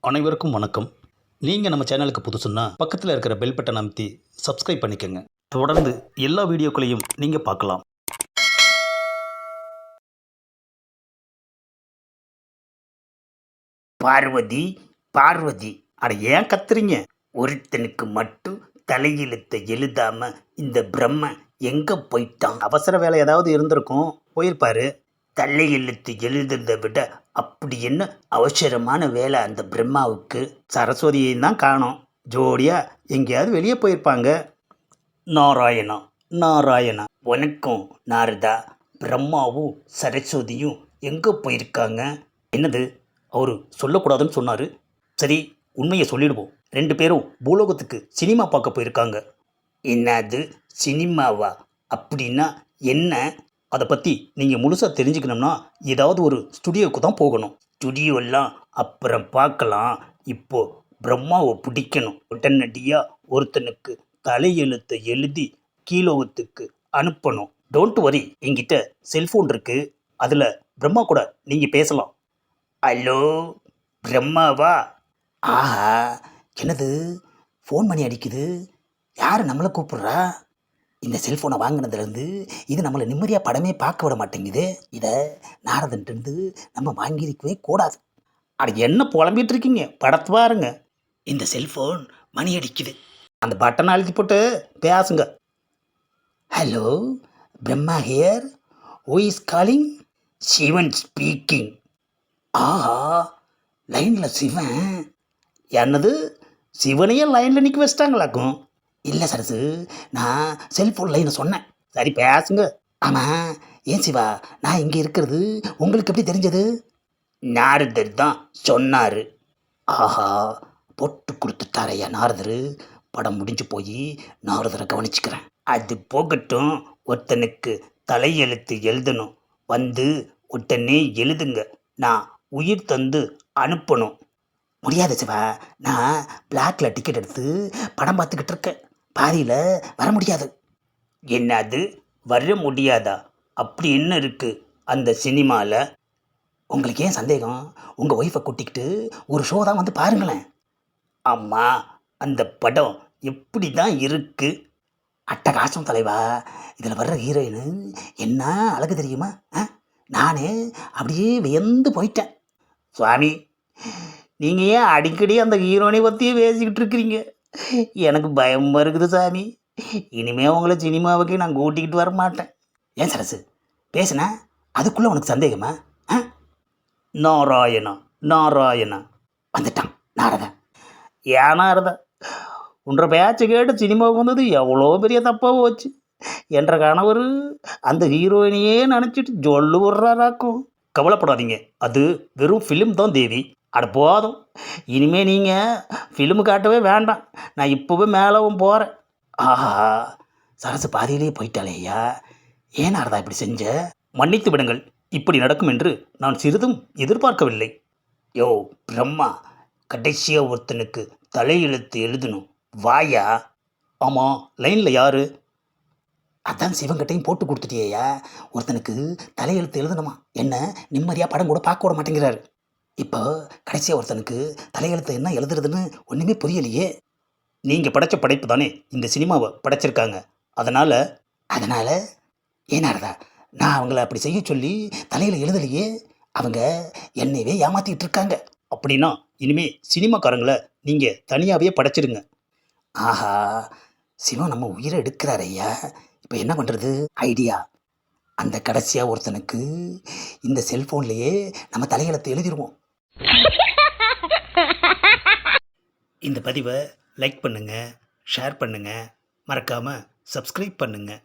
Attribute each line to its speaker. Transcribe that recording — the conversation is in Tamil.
Speaker 1: அனைவருக்கும் வணக்கம். நீங்கள் நம்ம சேனலுக்கு புதுசுன்னா பக்கத்தில் இருக்கிற பெல் பட்டன் அமைத்தி சப்ஸ்கிரைப் பண்ணிக்கோங்க. தொடர்ந்து எல்லா வீடியோக்களையும் நீங்கள் பார்க்கலாம்.
Speaker 2: பார்வதி பார்வதி, அட ஏன் கத்துறீங்க? ஒருத்தனுக்கு மட்டும் தலையெழுத்தை எழுதாம இந்த பிரம்ம எங்க போயிட்டான்?
Speaker 1: அவசர வேலை ஏதாவது இருந்திருக்கும், போயிருப்பாரு.
Speaker 2: தலையெழுத்து எழுதுறதை விட அப்படி என்ன அவசரமான வேலை அந்த பிரம்மாவுக்கு?
Speaker 1: சரஸ்வதியையும் தான் காணோம். ஜோடியாக எங்கேயாவது வெளியே போயிருப்பாங்க.
Speaker 2: நாராயணா நாராயணா. வணக்கம் நாரதா. பிரம்மாவும் சரஸ்வதியும் எங்கே போயிருக்காங்க?
Speaker 1: என்னது, அவர் சொல்லக்கூடாதுன்னு சொன்னார். சரி, உண்மையை சொல்லிடுவோம். 2 பேரும் பூலோகத்துக்கு சினிமா பார்க்க போயிருக்காங்க.
Speaker 2: என்னது, சினிமாவா? அப்படின்னா என்ன?
Speaker 1: அதை பற்றி நீங்கள் முழுசாக தெரிஞ்சுக்கணும்னா ஏதாவது ஒரு ஸ்டுடியோவுக்கு தான் போகணும்.
Speaker 2: ஸ்டுடியோலாம் அப்புறம் பார்க்கலாம். இப்போ பிரம்மாவை பிடிக்கணும். உடனடியாக ஒருத்தனுக்கு தலையெழுத்தை எழுதி கீழோகத்துக்கு அனுப்பணும்.
Speaker 1: டோன்ட் வரி, என்கிட்ட செல்ஃபோன் இருக்குது. அதில் பிரம்மா கூட நீங்கள் பேசலாம்.
Speaker 2: ஹலோ, பிரம்மாவா?
Speaker 1: ஆஹா, என்னது ஃபோன் பண்ணி அடிக்குது? யார் நம்மளை கூப்பிட்றா? இந்த செல்ஃபோனை வாங்கினதுலேருந்து இது நம்மளை நிம்மதியாக படமே பார்க்க விட மாட்டேங்குது. இதை நாரதன்ட்டு நம்ம வாங்கியிருக்கவே கூடாது. அட என்ன புலம்பிகிட்டு இருக்கீங்க, படத்தை பாருங்க. இந்த செல்ஃபோன் மணி அடிக்குது. அந்த பட்டனை அழுத்தி போட்டு பேசுங்க. Hello, Brahma here. Who is calling?
Speaker 2: Sivan speaking.
Speaker 1: ஆஹா, லைனில் சிவன். என்னது, சிவனையே லைனில் நிற்க வச்சிட்டாங்களாக்கும்? இல்லை சரசு, நான் செல்ஃபோன் லைனை சொன்னேன். சரி பேசுங்க. ஆமாம், ஏன் சிவா, நான் இங்கே இருக்கிறது உங்களுக்கு எப்படி தெரிஞ்சது?
Speaker 2: நாரதர் தான் சொன்னார்.
Speaker 1: ஆஹா, போட்டு கொடுத்துட்டாரையா நாரதர். படம் முடிஞ்சு போய் நாரதரை கவனிச்சுக்கிறேன்.
Speaker 2: அது போகட்டும், ஒருத்தனுக்கு தலையெழுத்து எழுதணும். வந்து உடனே எழுதுங்க. நான் உயிர் தந்து அனுப்பணும்.
Speaker 1: முடியாது சிவா, நான் பிளாக்ல டிக்கெட் எடுத்து படம் பார்த்துக்கிட்டு இருக்கேன். பாதியில் வர முடியாது.
Speaker 2: என்னது, வர முடியாதா? அப்படி என்ன இருக்குது அந்த சினிமாவில்?
Speaker 1: உங்களுக்கு ஏன் சந்தேகம்? உங்கள் ஒய்ஃபை கூட்டிக்கிட்டு ஒரு ஷோ தான் வந்து பாருங்களேன்.
Speaker 2: அம்மா, அந்த படம் எப்படி தான் இருக்குது?
Speaker 1: அட்டகாசம் தலைவா. இதில் வர்ற ஹீரோயின் என்ன அழகு தெரியுமா? நானே அப்படியே வியந்து போயிட்டேன்.
Speaker 2: சுவாமி, நீங்கள் ஏன் அடிக்கடி அந்த ஹீரோனை பற்றியே பேசிக்கிட்டு இருக்கிறீங்க? எனக்கு பயமாக இருக்குது சாமி. இனிமேல் உங்களை சினிமாவுக்கு நான் கூட்டிக்கிட்டு வர மாட்டேன்.
Speaker 1: ஏன் சரசு, பேசுனா அதுக்குள்ளே உனக்கு சந்தேகமா?
Speaker 2: நாராயணா நாராயணா.
Speaker 1: வந்துட்டான் நாரதன்.
Speaker 2: ஏன் நாரதா, உன்ற பேச்சை கேட்டு சினிமாவுக்கு வந்தது எவ்வளோ பெரிய தப்பாக போச்சு. என்ற கணவர் அந்த ஹீரோயினையே நினச்சிட்டு ஜொல்லு விட்றாராக்கும்.
Speaker 1: கவலைப்படாதீங்க, அது வெறும் ஃபிலிம் தான் தேவி.
Speaker 2: அட போதும், இனிமேல் நீங்கள் ஃபிலிமு காட்டவே வேண்டாம். நான் இப்போவே மேலவும் போகிறேன்.
Speaker 1: ஆஹா, சரசு பாதியிலேயே போயிட்டாலேயா. ஏன் நாரதா இப்படி செஞ்ச?
Speaker 2: மன்னித்து விடுங்கள், இப்படி நடக்கும் என்று நான் சிறிதும் எதிர்பார்க்கவில்லை. யோ பிரம்மா, கடைசியாக ஒருத்தனுக்கு தலையெழுத்து எழுதணும். வாயா.
Speaker 1: ஆமாம், லைனில் யார்? அதான் சிவங்கிட்டையும் போட்டு கொடுத்துட்டியா. ஒருத்தனுக்கு தலையெழுத்து எழுதணுமா, என்ன நிம்மதியாக படம் கூட பார்க்க விட மாட்டேங்கிறாரு. இப்போ கடைசியாக ஒருத்தனுக்கு தலையெழுத்து என்ன எழுதுறதுன்னு ஒன்றுமே புரியலையே.
Speaker 2: நீங்கள் படைத்த படைப்பு தானே இந்த சினிமாவை படைச்சிருக்காங்க.
Speaker 1: அதனால் ஏனாரதா, நான் அவங்கள அப்படி செய்ய சொல்லி தலையில் எழுதலையே. அவங்க என்னையவே ஏமாற்றிக்கிட்டு இருக்காங்க.
Speaker 2: அப்படின்னா இனிமே சினிமாக்காரங்களை நீங்கள் தனியாகவே படைச்சிடுங்க.
Speaker 1: ஆஹா, சிவன் நம்ம உயிரை எடுக்கிறார் ஐயா. இப்போ என்ன பண்ணுறது? ஐடியா. அந்த கடைசியாக ஒருத்தனுக்கு இந்த செல்ஃபோன்லேயே நம்ம தலையெழுத்து எழுதிடுவோம்.
Speaker 2: இந்த பதிவை லைக் பண்ணுங்கள், ஷேர் பண்ணுங்கள், மறக்காமல் சப்ஸ்கிரைப் பண்ணுங்கள்.